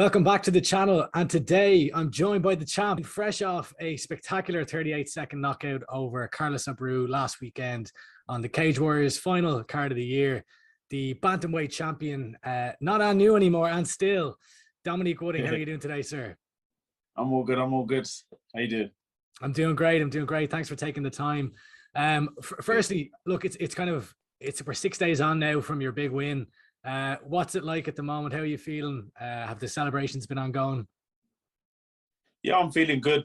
Welcome back to the channel, and today I'm joined by the champ, fresh off a spectacular 38-second knockout over Carlos Abreu last weekend on the Cage Warriors final card of the year. The bantamweight champion, not on new anymore, and still Dominique Wooding. How are you doing today, sir? I'm all good. I'm all good. How you doing? I'm doing great. I'm doing great. Thanks for taking the time. Firstly, look, we're 6 days on now from your big win. What's it like at the moment? How are you feeling? Have the celebrations been ongoing? Yeah, I'm feeling good.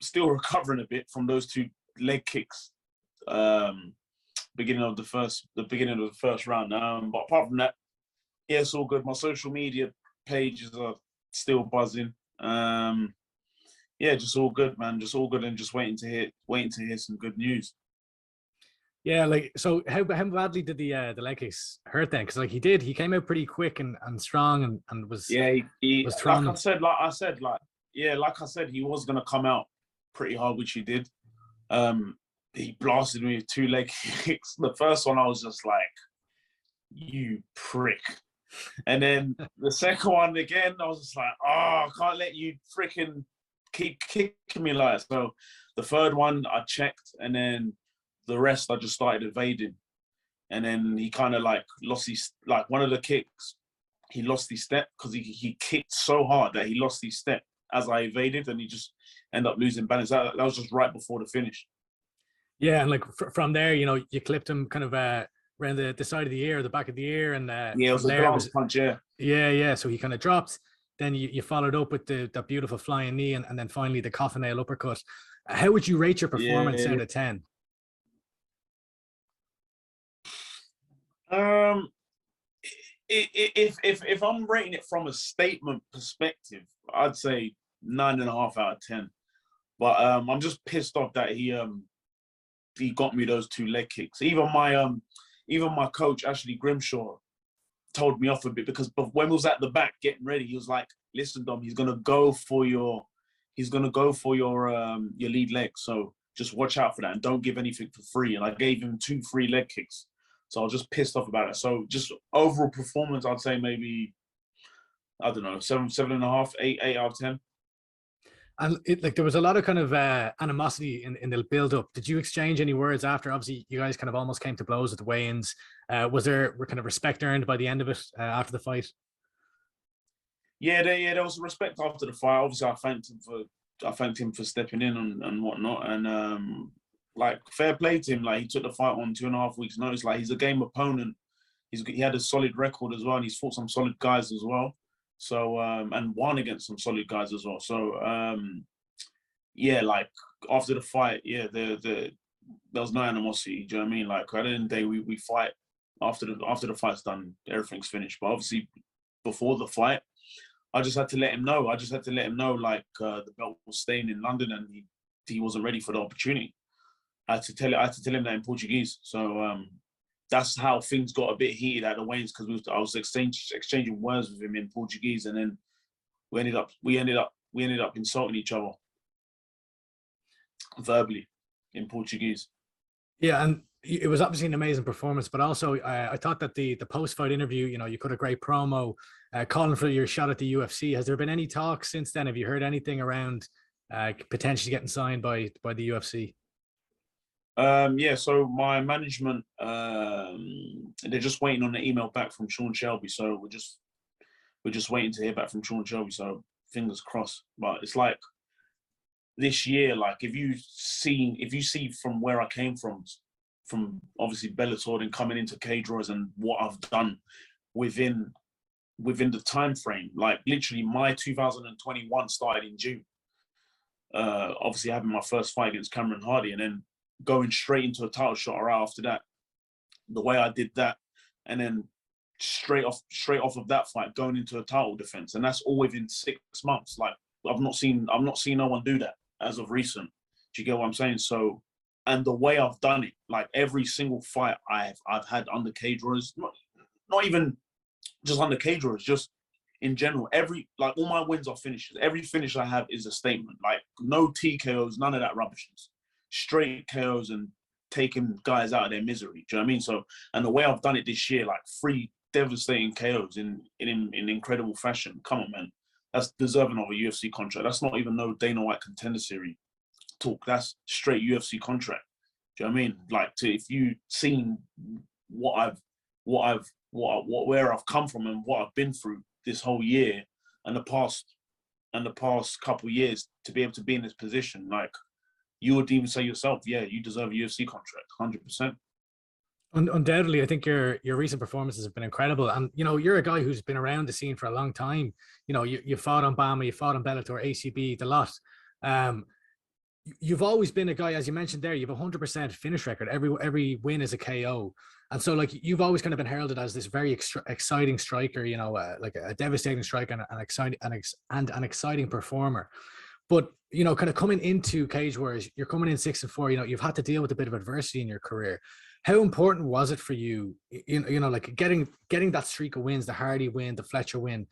Still recovering a bit from those two leg kicks. Beginning of the first round. But apart from that, yeah, it's all good. My social media pages are still buzzing. Yeah, just all good, man. Just all good, and just waiting to hear some good news. Yeah, like, so how badly did the leg kicks hurt then? Because like he came out pretty quick and strong and was, yeah, he was like thrown. I said he was gonna come out pretty hard, which he did. He blasted me with two leg kicks. The first one I was just like, you prick. And then the second one again, I was just like, oh, I can't let you freaking keep kicking me like that. So the third one I checked, and then the rest I just started evading. And then he kind of like lost his, like one of the kicks, he lost his step because he kicked so hard that he lost his step as I evaded, and he just ended up losing balance. That was just right before the finish. Yeah, and like from there, you clipped him kind of around the side of the ear, the back of the ear, and yeah, it was a glance punch. Yeah. So he kind of dropped. Then you followed up with that beautiful flying knee, and then finally the coffin nail uppercut. How would you rate your performance out of 10? If I'm rating it from a statement perspective, I'd say 9.5 out of 10. But I'm just pissed off that he got me those two leg kicks. Even my coach Ashley Grimshaw told me off a bit, because when we was at the back getting ready, he was like, "Listen, Dom, he's gonna go for your lead leg. So just watch out for that and don't give anything for free." And I gave him 2 free leg kicks. So I was just pissed off about it. So just overall performance, I'd say maybe, I don't know, 7.5, 8 out of 10. And there was a lot of kind of animosity in the build up. Did you exchange any words after? Obviously, you guys kind of almost came to blows at the weigh-ins. Was there kind of respect earned by the end of it after the fight? Yeah, there was respect after the fight. Obviously, I thanked him for stepping in and whatnot. And like, fair play to him. Like, he took the fight on 2.5 weeks' notice. Like, he's a game opponent. He had a solid record as well, and he's fought some solid guys as well. So and won against some solid guys as well. So yeah, like after the fight, yeah, there was no animosity. Do you know what I mean? Like, at the end of the day, we fight after the fight's done, everything's finished. But obviously, before the fight, I just had to let him know. Like, the belt was staying in London, and he wasn't ready for the opportunity. I had to tell him that in Portuguese. So that's how things got a bit heated at the weigh-ins, because I was exchanging words with him in Portuguese, and then we ended up insulting each other verbally in Portuguese. Yeah, and it was obviously an amazing performance, but also I thought that the post-fight interview, you cut a great promo, calling for your shot at the UFC. Has there been any talk since then? Have you heard anything around potentially getting signed by the UFC? Yeah, so my management, they're just waiting on the email back from Sean Shelby. So we're just waiting to hear back from Sean Shelby. So fingers crossed. But it's like this year, like if you see from where I came from obviously Bellator and coming into Cage Warriors, and what I've done within the time frame, like literally my 2021 started in June. Obviously having my first fight against Cameron Hardy, and then going straight into a title shot right after that. The way I did that, and then straight off of that fight, going into a title defense, and that's all within 6 months. Like, I've not seen no one do that as of recent. Do you get what I'm saying? So, and the way I've done it, like every single fight I've had under Cage Warriors, not even just under Cage Warriors, just in general, like all my wins are finishes. Every finish I have is a statement. Like, no TKOs, none of that rubbishness. Straight KOs and taking guys out of their misery. Do you know what I mean? So, and the way I've done it this year, like 3 devastating KOs in incredible fashion. Come on, man. That's deserving of a UFC contract. That's not even no Dana White Contender Series talk. That's straight UFC contract. Do you know what I mean? Like, if you seen where I've come from and what I've been through this whole year and the past couple of years, to be able to be in this position, like, you would even say yourself, yeah, you deserve a UFC contract, 100%. Undoubtedly, I think your recent performances have been incredible, and you're a guy who's been around the scene for a long time. You fought on Bama, you fought on Bellator, ACB, the lot. You've always been a guy, as you mentioned there. You have 100% finish record. Every win is a KO, and so like you've always kind of been heralded as this very exciting striker. Like a devastating striker and an exciting performer. But kind of coming into Cage Warriors, you're coming in 6-4. You've had to deal with a bit of adversity in your career. How important was it for you, like getting that streak of wins, the Hardy win, the Fletcher win?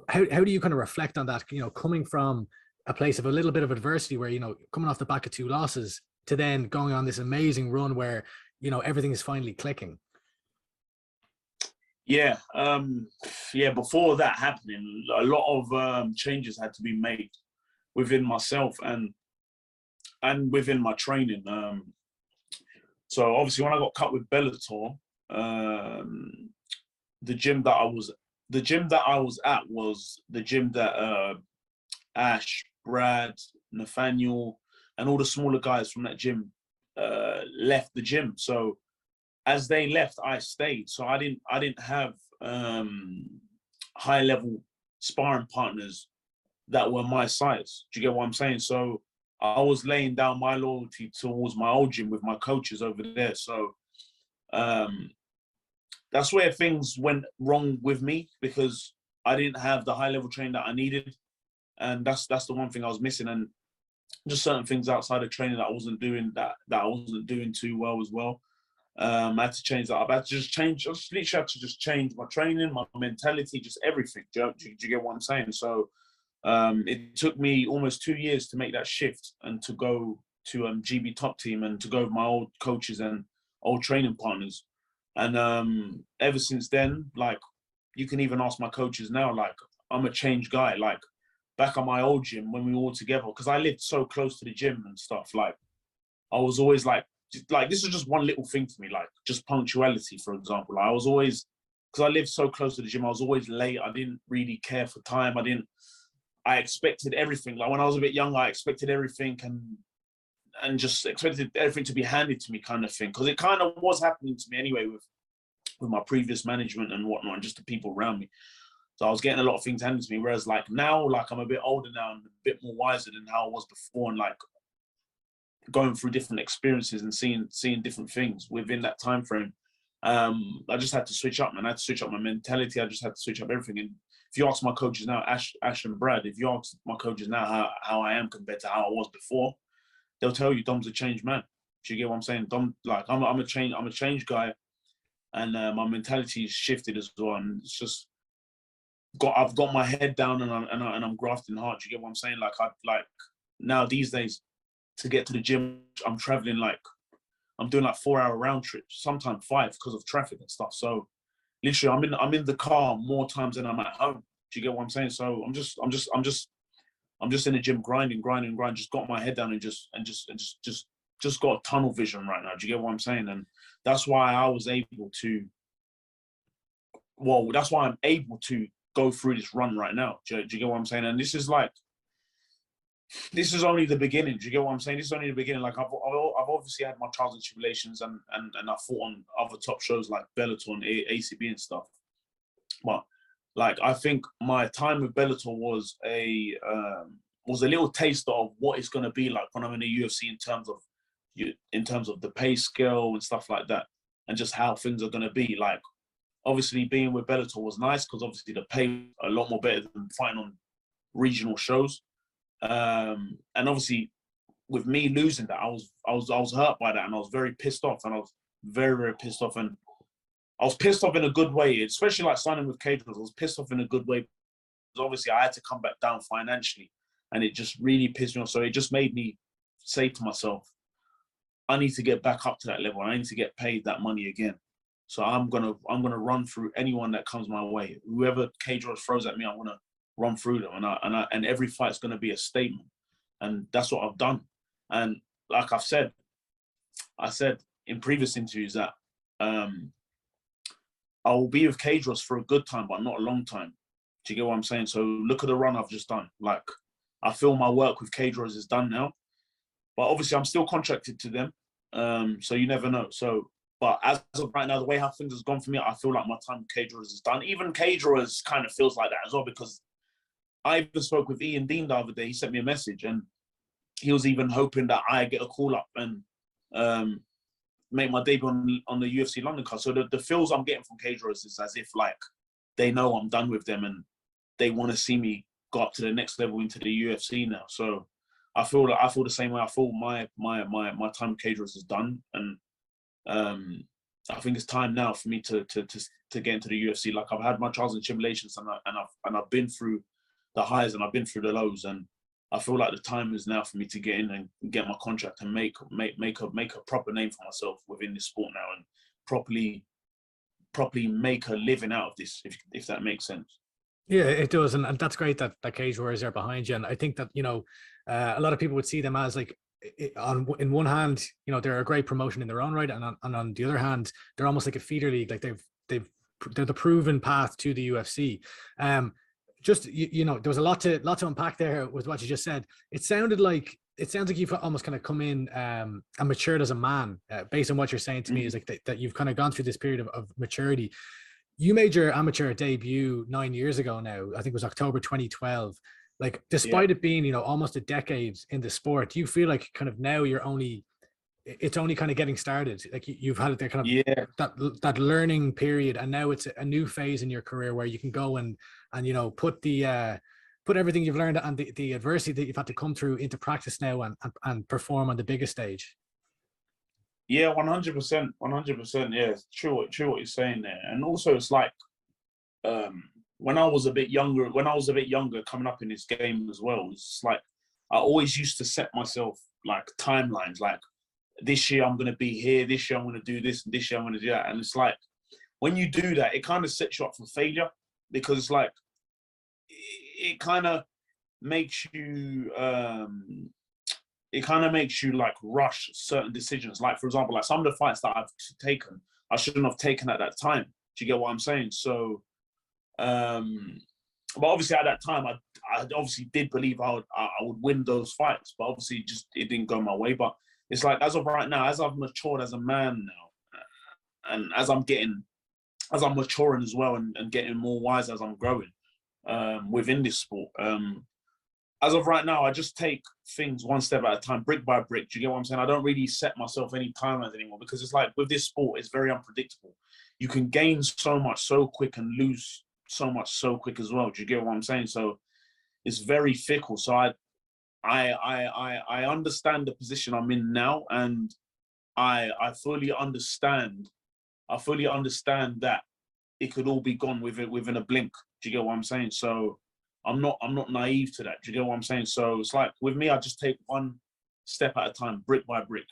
How do you kind of reflect on that? Coming from a place of a little bit of adversity, where coming off the back of 2 losses to then going on this amazing run where everything is finally clicking. Yeah, before that happening, a lot of changes had to be made within myself and within my training. So obviously, when I got cut with Bellator, the gym that I was at was the gym that Ash, Brad, Nathaniel, and all the smaller guys from that gym left the gym. So as they left, I stayed. So I didn't have high level sparring partners that were my size. Do you get what I'm saying? So I was laying down my loyalty towards my old gym with my coaches over there. So that's where things went wrong with me, because I didn't have the high level training that I needed. And that's the one thing I was missing. And just certain things outside of training that I wasn't doing, that I wasn't doing too well as well. I had to change that up. I had to just change, I just literally had to just change my training, my mentality, just everything. Do you get what I'm saying? So it took me almost 2 years to make that shift and to go to GB Top Team and to go with my old coaches and old training partners. And ever since then, like, you can even ask my coaches now, like, I'm a changed guy. Like, back at my old gym when we were all together, because I lived so close to the gym and stuff, like, I was always like, this is just one little thing for me, like, just punctuality, for example. I was always, because I lived so close to the gym, I was always late. I didn't really care for time. I expected everything. Like, when I was a bit younger, I expected everything and just expected everything to be handed to me, kind of thing. Because it kind of was happening to me anyway with my previous management and whatnot, and just the people around me. So I was getting a lot of things handed to me. Whereas like now, like, I'm a bit older now and a bit more wiser than how I was before, and like going through different experiences and seeing different things within that time frame. I just had to switch up, man. I had to switch up my mentality. I just had to switch up everything. And if you ask my coaches now, Ash and Brad, if you ask my coaches now how I am compared to how I was before, they'll tell you Dom's a changed man. Do you get what I'm saying? Dom, like, I'm a changed guy, and my mentality has shifted as well. And it's just I've got my head down and I'm grafting hard. Do you get what I'm saying? Like now these days, to get to the gym, I'm traveling, like, I'm doing like 4-hour round trips, sometimes 5 because of traffic and stuff. So literally, I'm in the car more times than I'm at home. Do you get what I'm saying? So I'm just in the gym grinding. Just got my head down and just got a tunnel vision right now. Do you get what I'm saying? And that's why I was able to. Well, that's why I'm able to go through this run right now. Do you get what I'm saying? And this is only the beginning. Do you get what I'm saying? This is only the beginning. Like, I've obviously had my trials and tribulations, and I fought on other top shows like Bellator and ACB and stuff. But like, I think my time with Bellator was a little taste of what it's going to be like when I'm in the UFC in terms of the pay scale and stuff like that, and just how things are going to be. Like, obviously being with Bellator was nice because obviously the pay was a lot more better than fighting on regional shows. And obviously, with me losing that, I was hurt by that, and I was very pissed off, and I was very, very pissed off, and I was pissed off in a good way, especially like signing with Cage Warriors. I was pissed off in a good way because obviously I had to come back down financially, and it just really pissed me off. So it just made me say to myself, I need to get back up to that level. I need to get paid that money again. So I'm gonna run through anyone that comes my way. Whoever Cage Warriors throws at me, I want to run through them, and every fight's gonna be a statement, and that's what I've done. And like I said in previous interviews that I will be with Cage Warriors for a good time, but not a long time. Do you get what I'm saying? So look at the run I've just done. Like, I feel my work with Cage Warriors is done now, but obviously I'm still contracted to them. So you never know. So, but as of right now, the way how things has gone for me, I feel like my time with Cage Warriors is done. Even Cage Warriors kind of feels like that as well, because I even spoke with Ian Dean the other day. He sent me a message, and he was even hoping that I get a call up and make my debut on the UFC London card. So the feels I'm getting from Cage Warriors is as if like they know I'm done with them and they want to see me go up to the next level into the UFC now. So I feel the same way. I feel my time with Cage Warriors is done, and I think it's time now for me to get into the UFC. Like, I've had my trials and tribulations, and I've been through the highs and I've been through the lows, and I feel like the time is now for me to get in and get my contract and make a proper name for myself within this sport now, and properly make a living out of this, if that makes sense. Yeah, it does, and that's great that Cage Warriors are behind you. And I think that, a lot of people would see them as like, in one hand, they're a great promotion in their own right, and on the other hand, they're almost like a feeder league. Like they're the proven path to the UFC. Just there was a lot to unpack there with what you just said. It sounds like you've almost kind of come in and matured as a man, based on what you're saying to me. Is like that you've kind of gone through this period of maturity. You made your amateur debut 9 years ago now. I think it was October 2012. Like, despite it being, almost a decade in the sport, do you feel like kind of now it's only kind of getting started? Like, you've had it there kind of that learning period, and now it's a new phase in your career where you can go and put everything you've learned and the adversity that you've had to come through into practice now and perform on the biggest stage. Yeah, 100%, 100%. Yeah, it's true what you're saying there. And also, it's like, when I was a bit younger, coming up in this game as well, it's like I always used to set myself like timelines. Like, this year I'm going to be here, this year I'm going to do this, and this year I'm going to do that. And it's like, when you do that, it kind of sets you up for failure, because it's like, it kind of makes you like rush certain decisions. Like, for example, like some of the fights that I've taken, I shouldn't have taken at that time. Do you get what I'm saying? So, but obviously at that time, I obviously did believe I would win those fights, but obviously it didn't go my way. But it's like, as of right now, as I've matured as a man now, and as I'm maturing as well, and getting more wise as I'm growing within this sport, as of right now, I just take things one step at a time, brick by brick. Do you get what I'm saying? I don't really set myself any timelines anymore, because it's like, with this sport, it's very unpredictable. You can gain so much so quick and lose so much so quick as well. Do you get what I'm saying? So it's very fickle. So I understand the position I'm in now, and I fully understand that it could all be gone within a blink. Do you get what I'm saying? So I'm not naive to that. Do you get what I'm saying? So it's like, with me, I just take one step at a time, brick by brick.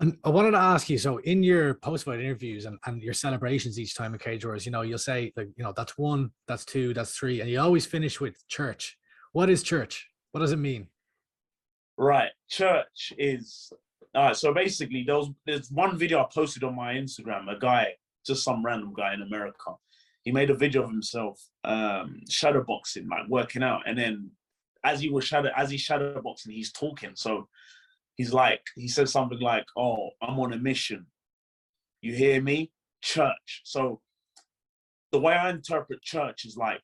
And I wanted to ask you, so in your post-fight interviews and your celebrations each time in Cage Warriors, you'll say, like, that's 1, that's 2, that's 3, and you always finish with church. What is church? What does it mean? Right. Church is, all right, so basically there's one video I posted on my Instagram, a guy, just some random guy in America. He made a video of himself shadowboxing, like working out, and then as he's shadowboxing, he's talking. So he says something like, "Oh, I'm on a mission. You hear me? Church." So the way I interpret church is like,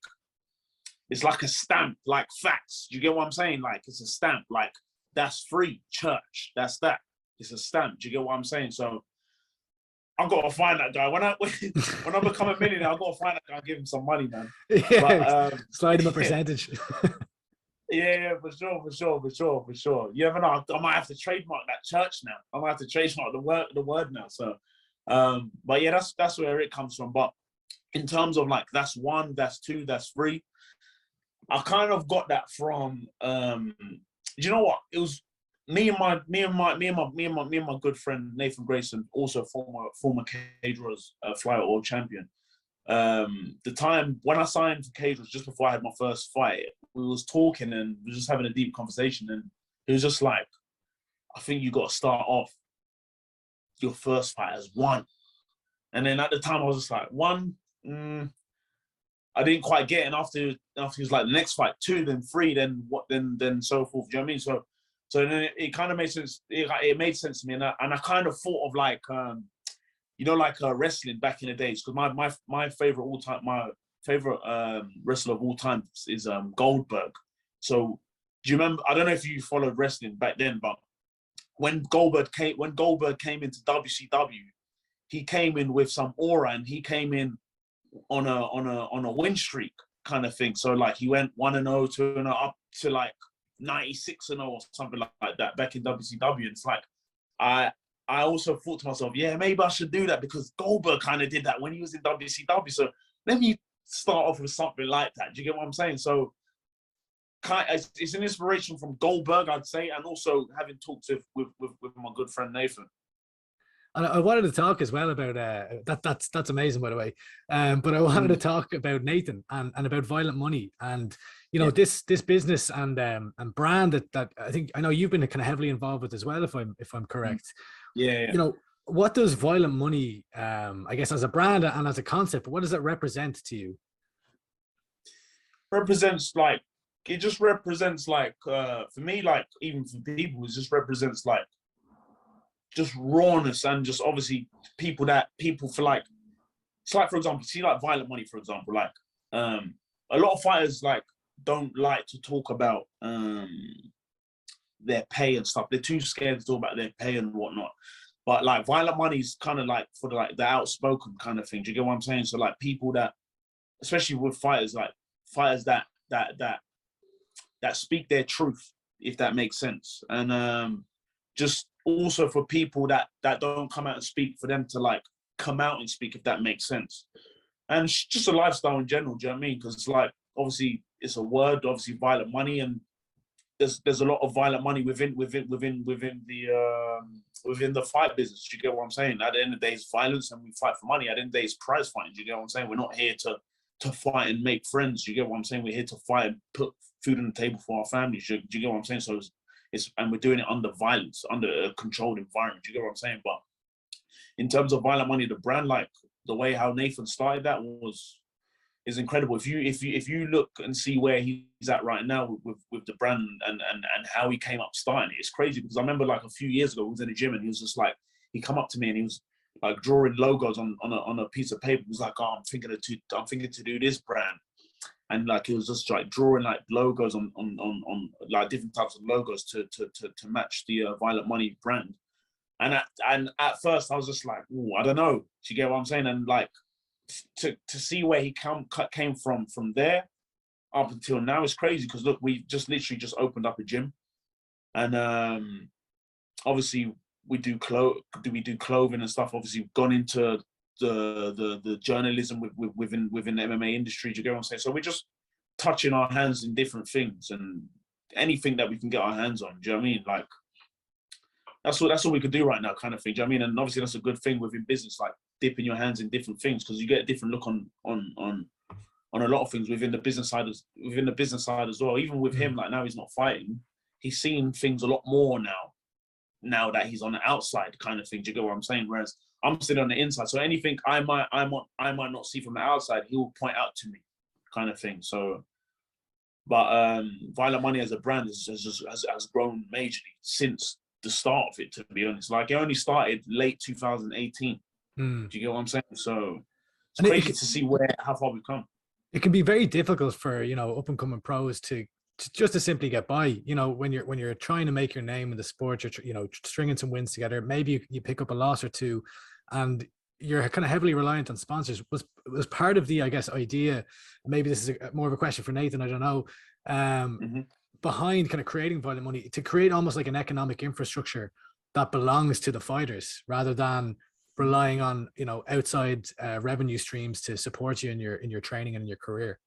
it's like a stamp, like facts. Do you get what I'm saying? Like, it's a stamp, like, that's free. Church, that's that. It's a stamp. Do you get what I'm saying? So I've got to find that guy. When I become a millionaire, I've got to find that guy and give him some money, man. Yeah, but, slide him a percentage. Yeah, for sure. You never know. I might have to trademark that church now. I might have to trademark the word now. So, but yeah, that's where it comes from. But in terms of like, that's 1, that's 2, that's 3, I kind of got that from. Do you know what? It was me and my good friend Nathan Grayson, also former Cage Warriors flyweight world champion. The time when I signed for Cage was just before I had my first fight. We was talking and we were just having a deep conversation, and he was just like, I think you got to start off your first fight as one. And then at the time I was just like, one, I didn't quite get it. And after he was like, the next fight, two, then three, then what, then so forth. Do you know what I mean? So then it kind of made sense. It made sense to me, and I kind of thought of like, like wrestling back in the days, because my favorite wrestler of all time is Goldberg. So do you remember? I don't know if you followed wrestling back then, but when Goldberg came into WCW, he came in with some aura, and he came in on a win streak kind of thing. So like he went 1-0, 2-0, up to like 96-0 or something like that back in WCW. And it's like I also thought to myself, yeah, maybe I should do that, because Goldberg kind of did that when he was in WCW. So let me start off with something like that. Do you get what I'm saying? So it's an inspiration from Goldberg, I'd say, and also having talked with my good friend Nathan. And I wanted to talk as well about that's amazing, by the way. But I wanted to talk about Nathan and about Violent Money, and this business and brand that I know you've been kind of heavily involved with as well, if I'm correct. Yeah. What does Violent Money, I guess, as a brand and as a concept, what does it represent to you? It just represents like for me, like even for people, it just represents like just rawness, and just obviously people for like, it's like, for example, see like Violent Money, for example, like a lot of fighters like don't like to talk about their pay and stuff. They're too scared to talk about their pay and whatnot. But like Violent Money is kind of like for the outspoken kind of thing. Do you get what I'm saying? So like people that, especially with fighters that speak their truth, if that makes sense. And just also for people that don't come out and speak, for them to like come out and speak, if that makes sense. And it's just a lifestyle in general, do you know what I mean? Because it's like, obviously it's a word, obviously Violent Money, and there's a lot of violent money within the fight business. Do you get what I'm saying? At the end of the day, it's violence, and we fight for money. At the end of the day, it's prize fighting. Do you get what I'm saying? We're not here to fight and make friends. Do you get what I'm saying? We're here to fight and put food on the table for our families. Do you get what I'm saying? So and we're doing it under violence, under a controlled environment. Do you get what I'm saying? But in terms of Violent Money, the brand, like the way how Nathan started that is incredible. If you look and see where he's at right now with the brand and how he came up starting it, it's crazy. Because I remember like a few years ago, I was in the gym and he was just like, he come up to me and he was like drawing logos on a piece of paper. He was like, oh, I'm thinking to do this brand. And like, he was just like drawing like logos on like different types of logos to match the Violent Money brand. And at first I was just like, I don't know. Do you get what I'm saying? And like, to see where he came from there up until now is crazy. Because look, we just literally just opened up a gym, and obviously we do clothing and stuff. Obviously we've gone into the journalism within the MMA industry. Do you get what I'm saying? So we're just touching our hands in different things, and anything that we can get our hands on. Do you know what I mean? Like, that's all we could do right now, kind of thing. Do you know what I mean? And obviously that's a good thing within business, like dipping your hands in different things, because you get a different look on a lot of things within the business side as well. Even with him, like now he's not fighting, he's seeing things a lot more now that he's on the outside, kind of thing. Do you get what I'm saying? Whereas I'm sitting on the inside, so anything I might not see from the outside, he will point out to me, kind of thing. So, but Violent Money as a brand has grown majorly since the start of it, to be honest. Like, it only started late 2018. Do you get what I'm saying? So it's crazy to see how far we've come. It can be very difficult for up and coming pros to simply get by. When you're trying to make your name in the sport, you're stringing some wins together. Maybe you pick up a loss or two, and you're kind of heavily reliant on sponsors. Was part of the, I guess, idea. Maybe this is more of a question for Nathan, I don't know. Behind kind of creating Violent Money, to create almost like an economic infrastructure that belongs to the fighters, rather than relying on outside revenue streams to support you in your training and in your career.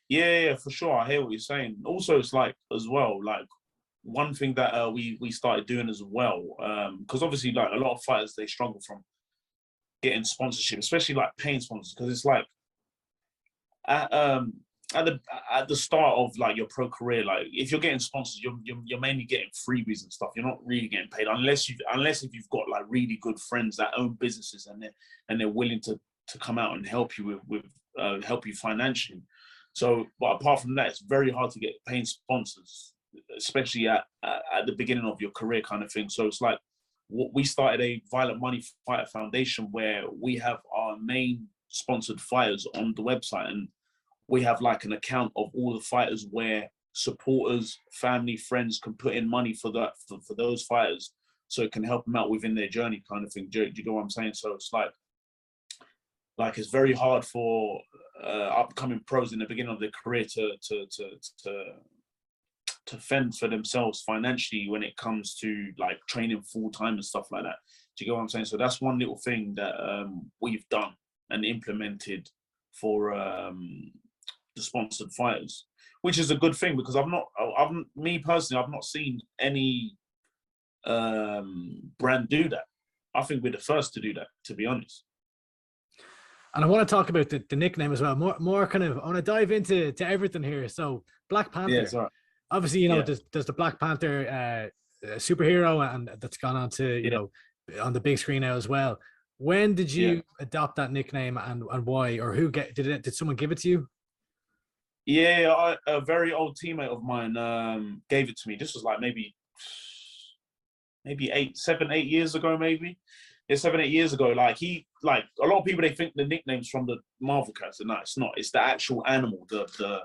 Yeah, for sure. I hear what you're saying. Also, it's like, as well, like, one thing that we started doing as well, because obviously like a lot of fighters, they struggle from getting sponsorship, especially like paying sponsors, because it's like at the start of like your pro career, like if you're getting sponsors, you're mainly getting freebies and stuff. You're not really getting paid unless if you've got like really good friends that own businesses and they're willing to come out and help you with help you financially. So, but apart from that, it's very hard to get paying sponsors, especially at the beginning of your career kind of thing. So it's like we started a Violent Money Fighter Foundation where we have our main sponsored fighters on the website, and we have like an account of all the fighters where supporters, family, friends can put in money for those fighters, so it can help them out within their journey kind of thing. Do you get what I'm saying? So it's like it's very hard for upcoming pros in the beginning of their career to fend for themselves financially when it comes to like training full time and stuff like that. Do you get what I'm saying? So that's one little thing that we've done and implemented for the sponsored fighters, which is a good thing, because me personally, I've not seen any brand do that. I think we're the first to do that, to be honest. And I want to talk about the nickname as well. More kind of, I want to dive into everything here. So Black Panther. Yeah, sorry. Obviously, you know, there's the Black Panther superhero, and that's gone on to, you know, on the big screen now as well. When did you adopt that nickname, and why, or who did someone give it to you? Yeah, a very old teammate of mine gave it to me. This was like maybe 7, 8 years ago, maybe. Yeah, 7, 8 years ago. Like a lot of people, they think the nickname's from the Marvel character. No, it's not. It's the actual animal, the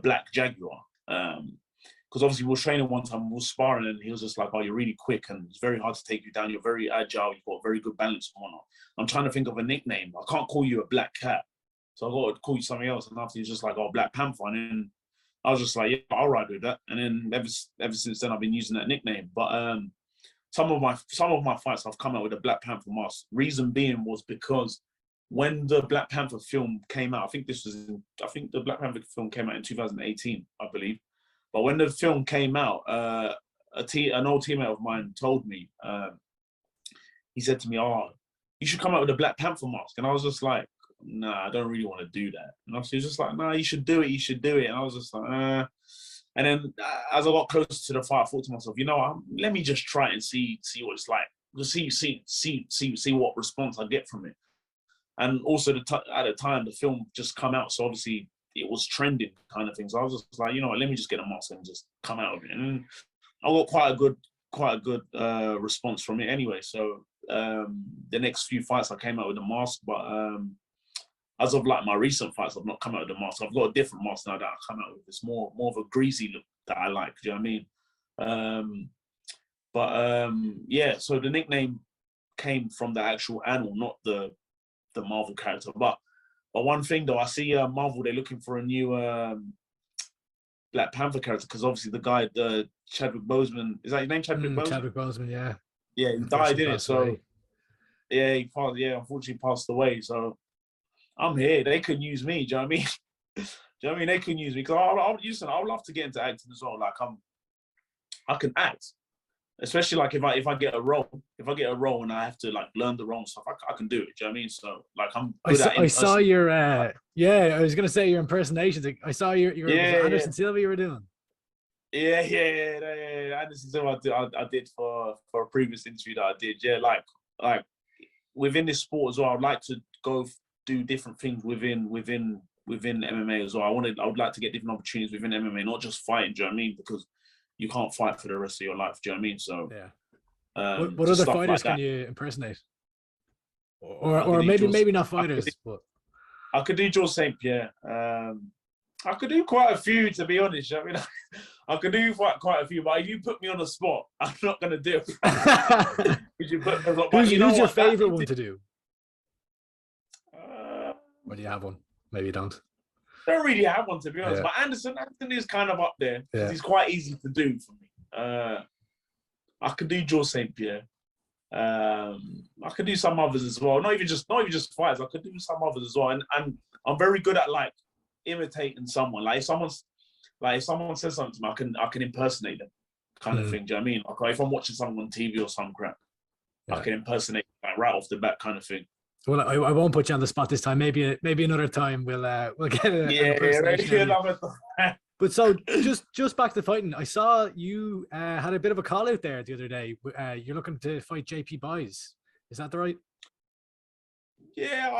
black jaguar. Because obviously we were training one time, we were sparring, and he was just like, "Oh, you're really quick, and it's very hard to take you down. You're very agile. You've got very good balance and whatnot." I'm trying to think of a nickname. I can't call you a black cat, so I got to call you something else. And after, he was just like, "Oh, Black Panther," and then I was just like, "Yeah, I'll ride with that." And then ever since then, I've been using that nickname. But some of my fights, I've come out with a Black Panther mask. Reason being was because when the Black Panther film came out, I think the Black Panther film came out in 2018, I believe. But when the film came out, an old teammate of mine told me, he said to me, "Oh, you should come out with a Black Panther mask." And I was just like, "Nah, I don't really want to do that." And he was just like, "Nah, you should do it. You should do it." And I was just like, And then as I got closer to the fight, I thought to myself, you know, let me just try and see what it's like. See what response I get from it. And also at the time, the film just come out, so obviously it was trending kind of thing. So I was just like, you know what, let me just get a mask and just come out of it. And I got quite a good response from it anyway. So the next few fights I came out with a mask, but as of like my recent fights, I've not come out with a mask. I've got a different mask now that I come out with. It's more of a greasy look that I like. Do you know what I mean? Yeah. So the nickname came from the actual animal, not the Marvel character. But one thing though, I see Marvel, they're looking for a new Black Panther character, because obviously the guy, Chadwick Boseman, is that his name? Chadwick Boseman. Chadwick Boseman, yeah. Yeah, he died, didn't it? So yeah, he passed. Yeah, unfortunately passed away. So I'm here. They can use me. Do you know what I mean? Do you know what I mean? They can use me, because I would love to get into acting as well. Like I can act, especially like if I get a role and I have to like learn the role and stuff, I can do it. Do you know what I mean? So like I saw your I was gonna say your impersonations. I saw your Anderson Silva you were doing. Yeah. Anderson Silva I did for a previous interview that I did. Yeah, like within this sport as well, I'd like to go do different things within MMA as well. I would like to get different opportunities within MMA, not just fighting. Do you know what I mean? Because you can't fight for the rest of your life. Do you know what I mean? So yeah. What other fighters can you impersonate? Or maybe not fighters, but I could do George St. Pierre. I could do quite a few, to be honest. I mean, I could do quite a few, but if you put me on the spot, I'm not going to do it. Who's your favorite one to do? Or do you have one? Maybe you don't. I don't really have one, to be honest. Yeah. But Anderson is kind of up there. Yeah. He's quite easy to do for me. I could do George St. Pierre. I could do some others as well. Not even just fights. I could do some others as well. And I'm very good at like imitating someone. Like if someone says something to me, I can impersonate them, kind of thing. Do you know what I mean? Like if I'm watching something on TV or some crap, I can impersonate like right off the bat, kind of thing. Well, I won't put you on the spot this time. Maybe another time we'll get an impersonation of you. But so just back to fighting, I saw you had a bit of a call out there the other day. You're looking to fight JP Buys. Is that the right? Yeah,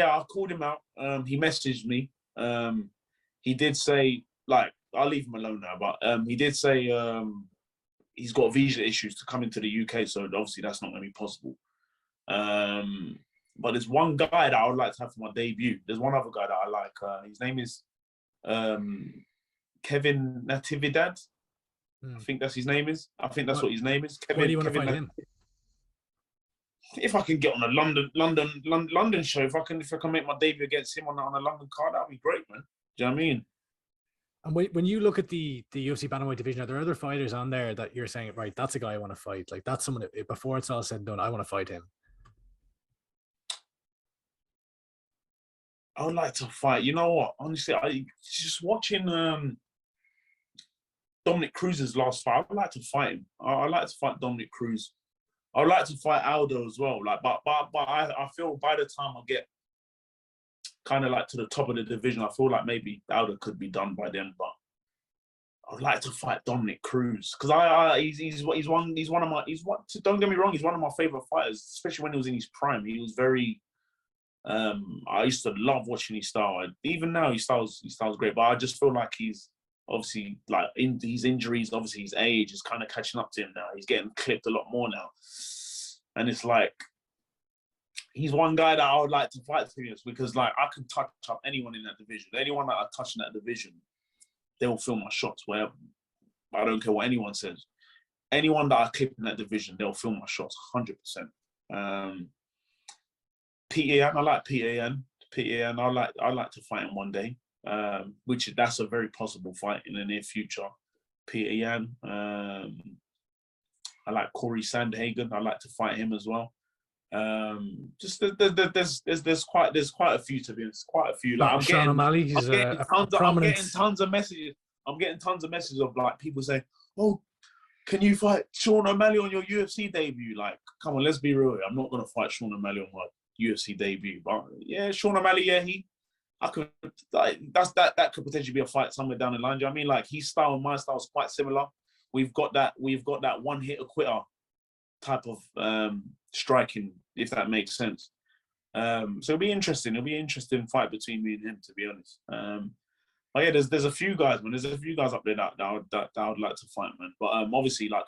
I called him out. He messaged me. He did say, like, I'll leave him alone now, but he did say he's got visa issues to come into the UK, so obviously that's not going to be possible. But there's one guy that I would like to have for my debut. There's one other guy that I like. His name is Kevin Natividad. I think that's his name is. I think that's what his name is. Where do you want to fight him? If I can get on a London show, if I can make my debut against him on a London card, that'd be great, man. Do you know what I mean? And when you look at the UFC bantamweight division, are there other fighters on there that you're saying, right, that's a guy I want to fight? Like that's someone that, before it's all said and done, I want to fight him. I would like to fight. You know what? Honestly, I just watching Dominic Cruz's last fight. I would like to fight him. I like to fight Dominic Cruz. I would like to fight Aldo as well. Like, but I feel by the time I get kind of like to the top of the division, I feel like maybe Aldo could be done by then. But I would like to fight Dominic Cruz because don't get me wrong, he's one of my favorite fighters, especially when he was in his prime. He was very. I used to love watching his style. Even now, his style's great. But I just feel like he's obviously like in these injuries. Obviously, his age is kind of catching up to him now. He's getting clipped a lot more now, and it's like he's one guy that I would like to fight for you because like I can touch up anyone in that division. Anyone that I touch in that division, they will feel my shots. Where I don't care what anyone says. Anyone that I clip in that division, they'll feel my shots 100%. PAN, I like PAN. I like to fight him one day, that's a very possible fight in the near future. PAN. I like Corey Sandhagen. I like to fight him as well. Just there's quite a few, to be honest. Quite a few. Like I'm getting tons of messages. I'm getting tons of messages of like people saying, "Oh, can you fight Sean O'Malley on your UFC debut?" Like, come on, let's be real. I'm not gonna fight Sean O'Malley on my UFC debut, but yeah, Sean O'Malley, that could potentially be a fight somewhere down the line. Do you know what I mean? Like his style and my style is quite similar. We've got that one hitter quitter type of striking, if that makes sense. So it'll be interesting. It'll be an interesting fight between me and him, to be honest. But yeah, there's a few guys, man. There's a few guys up there that I would like to fight, man. But obviously, like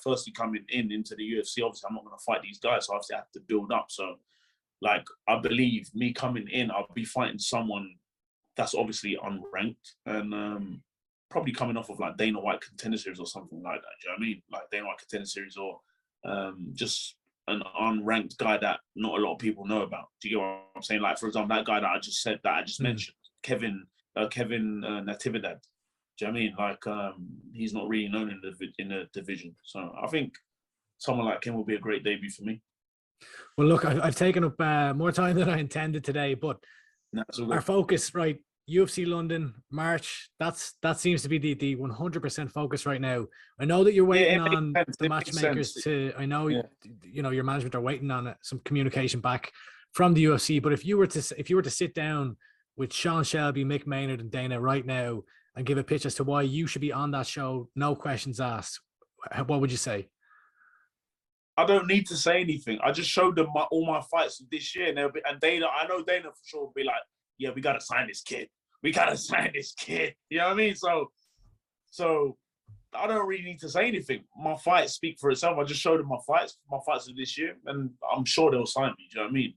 firstly coming into the UFC, obviously I'm not going to fight these guys, so obviously I have to build up. So, like, I believe me coming in, I'll be fighting someone that's obviously unranked and probably coming off of like Dana White Contender Series or something like that. Do you know what I mean? Like Dana White Contender Series or just an unranked guy that not a lot of people know about. Do you get what I'm saying? Like, for example, that guy that I just mentioned, Kevin Natividad. Do you know what I mean? Like, he's not really known in the division. So I think someone like him will be a great debut for me. Well, look, I've taken up more time than I intended today, but our focus, right? UFC London, March. That seems to be the 100% focus right now. I know that you're waiting on the matchmakers to. I know you know your management are waiting on some communication back from the UFC. But if you were to sit down with Sean Shelby, Mick Maynard, and Dana right now and give a pitch as to why you should be on that show, no questions asked, what would you say? I don't need to say anything. I just showed them all my fights this year, and Dana. I know Dana for sure will be like, "Yeah, we gotta sign this kid. We gotta sign this kid." You know what I mean? So I don't really need to say anything. My fights speak for itself. I just showed them my fights of this year, and I'm sure they'll sign me. Do you know what I mean?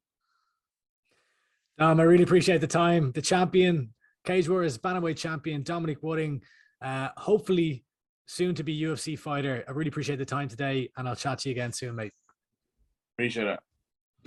I really appreciate the time. The champion, Cage Warriors bantamweight champion, Dominique Wooding, hopefully soon to be UFC fighter. I really appreciate the time today, and I'll chat to you again soon, mate. Appreciate it.